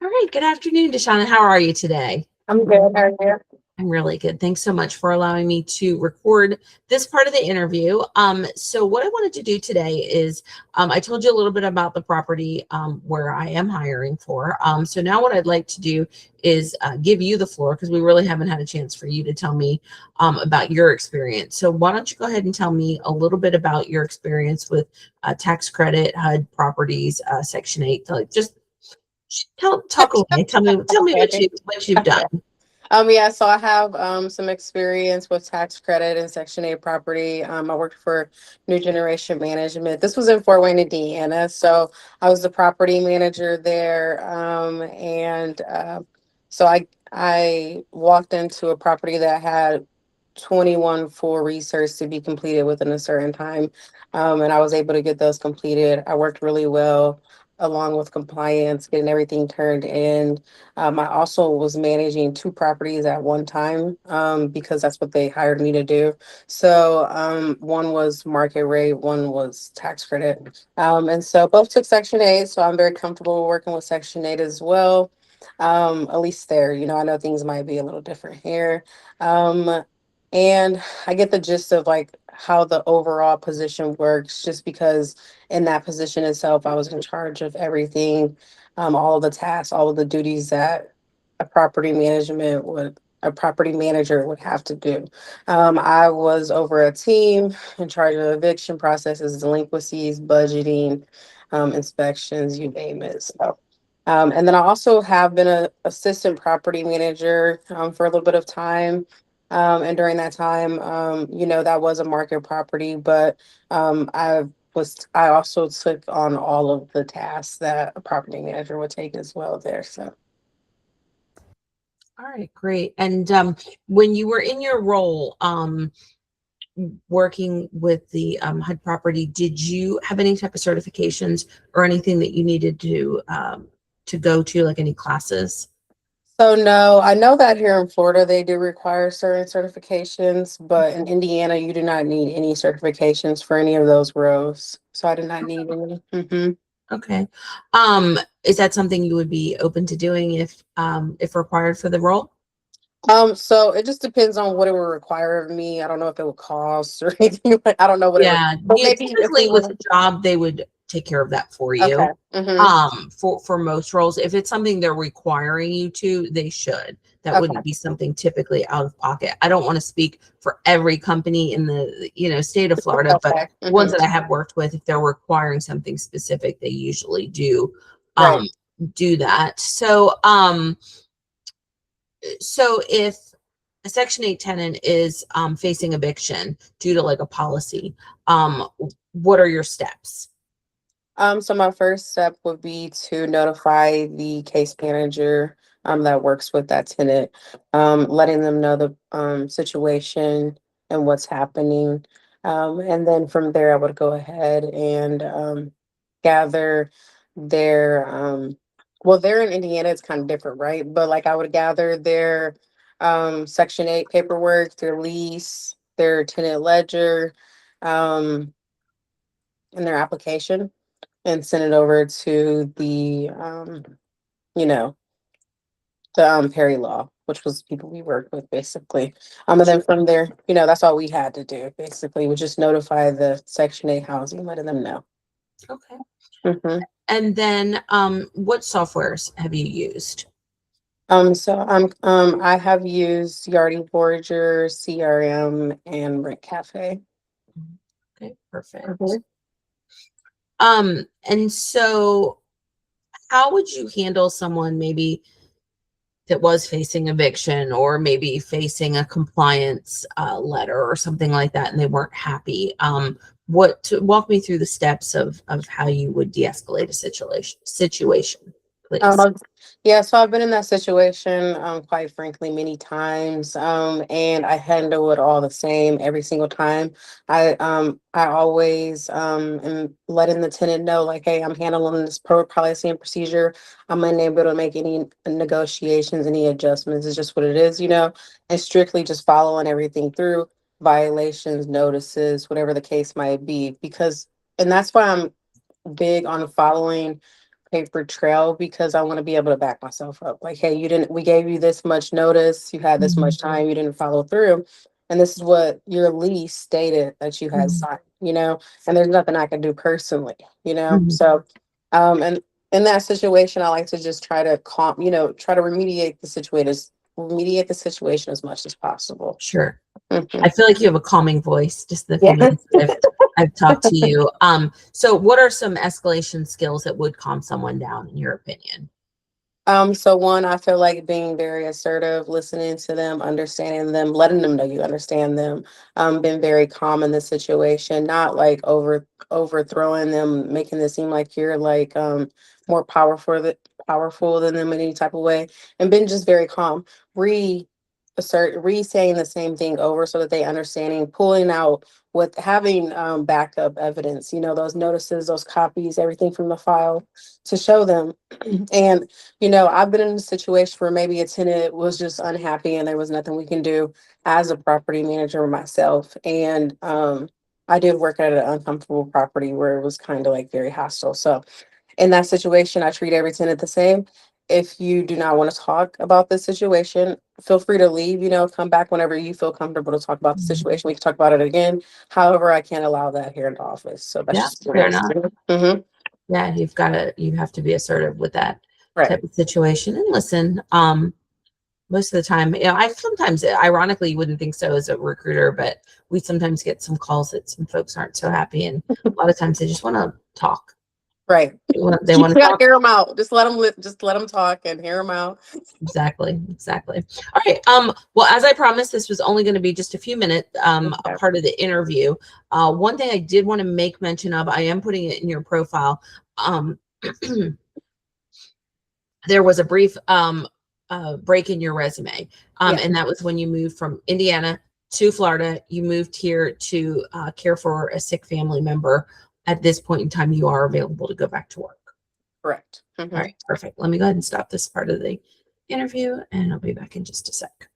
All right. Good afternoon, Dashana. How are you today? I'm good. How are you? I'm really good. Thanks so much for allowing me to record this part of the interview. So what I wanted to do today is I told you a little bit about the property where I am hiring for. So now what I'd like to do is give you the floor because we really haven't had a chance for you to tell me about your experience. So why don't you go ahead and tell me a little bit about your experience with tax credit, HUD properties, Section 8. Like just talk away. Tell me Okay. what you've Okay. done. Yeah, so I have some experience with tax credit and Section 8 property. I worked for New Generation Management. This was in Fort Wayne, Indiana. So I was the property manager there. So I walked into a property that had 21 full research to be completed within a certain time. And I was able to get those completed. I worked really well along with compliance, getting everything turned in. I also was managing two properties at one time because that's what they hired me to do. So one was market rate, one was tax credit. And so both took Section 8. So I'm very comfortable working with Section 8 as well. At least there, I know things might be a little different here. Um, and I get the gist of like how the overall position works just because in that position itself, I was in charge of everything, all of the tasks, all of the duties that a property manager would have to do. I was over a team in charge of eviction processes, delinquencies, budgeting, inspections, you name it. And then I also have been a assistant property manager for a little bit of time. And during that time, that was a market property, but I also took on all of the tasks that a property manager would take as well there. So All right, great. And when you were in your role, working with the HUD property, did you have any type of certifications or anything that you needed to go to, like any classes? So no, I know that here in Florida they do require certain certifications, but in Indiana you do not need any certifications for any of those roles. So I did not need any. Okay. Is that something you would be open to doing if required for the role? So it just depends on what it would require of me. I don't know if it would cost or anything. I don't know what it would, Yeah, but you maybe if we typically with were a job, they would take care of that for okay. you. For most roles, if it's something they're requiring you to, they should. That Okay. wouldn't be something typically out of pocket. I don't want to speak for every company in the, state of Florida, but Okay. ones that I have worked with, if they're requiring something specific, they usually Right. um do that. So if a Section 8 tenant is facing eviction due to like a policy, what are your steps? So my first step would be to notify the case manager that works with that tenant, letting them know the situation and what's happening. And then from there, I would go ahead and gather their well, they're in Indiana, it's kind of different, right? But like I would gather their Section 8 paperwork, their lease, their tenant ledger, um, and their application and send it over to you know, the Perry Law, which was people we worked with basically. And then from there, that's all we had to do basically, we just notify the Section 8 housing, letting them know. Okay. hmm And then what softwares have you used? I have used Yardi Voyager, CRM, and Rent Cafe. Okay, perfect. Mhm. And so how would you handle someone maybe that was facing eviction or maybe facing a compliance letter or something like that and they weren't happy? Walk me through the steps of how you would de-escalate a situation, please. Um, yeah, so I've been in that situation, quite frankly, many times, and I handle it all the same every single time. I always am letting the tenant know, like, hey, I'm handling this per policy and procedure. I'm unable to make any negotiations, any adjustments. It's just what it is, and strictly just following everything through, violations, notices, whatever the case might be, and that's why I'm big on following paper trail because I want to be able to back myself up. Like, hey, we gave you this much notice, you had this much time, you didn't follow through. And this is what your lease stated that you had Mhm. signed, and there's nothing I can do personally, Mhm. So, and in that situation, I like to just try to try to remediate the situation as much as possible. Sure. Mhm. I feel like you have a calming voice, just the few Yeah. minutes that I've talked to you. So what are some escalation skills that would calm someone down, in your opinion? So one, I feel like being very assertive, listening to them, understanding them, letting them know you understand them. Been very calm in this situation, not like overthrowing them, making it seem like you're like more powerful than them in any type of way, and been just very calm. Saying the same thing over so that they understanding, pulling out with having backup evidence, those notices, those copies, everything from the file to show them. And I've been in a situation where maybe a tenant was just unhappy and there was nothing we can do as a property manager myself. And I did work at an uncomfortable property where it was kind of like very hostile. So in that situation, I treat every tenant the same. If you do not want to talk about this situation, feel free to leave, come back whenever you feel comfortable to talk about the Mhm. situation. We can talk about it again. However, I can't allow that here in the office. So that's Yeah, just what fair it is. enough. Mhm. Yeah, you have to be assertive with that Right. type of situation. And listen, most of the time, I sometimes, ironically, you wouldn't think so as a recruiter, but we sometimes get some calls that some folks aren't so happy. And a lot of times they just want to talk. Right. They You want to gotta talk. hear them out. Just let them talk and hear them out. Exactly. Exactly. All right. Well, as I promised, this was only going to be just a few minutes, a Okay. part of the interview. One thing I did want to make mention of, I am putting it in your profile. Um, there was a brief break in your resume, Yeah. and that was when you moved from Indiana to Florida. You moved here to care for a sick family member. At this point in time, you are available to go back to work. Correct. All right, perfect. Let me go ahead and stop this part of the interview, and I'll be back in just a sec.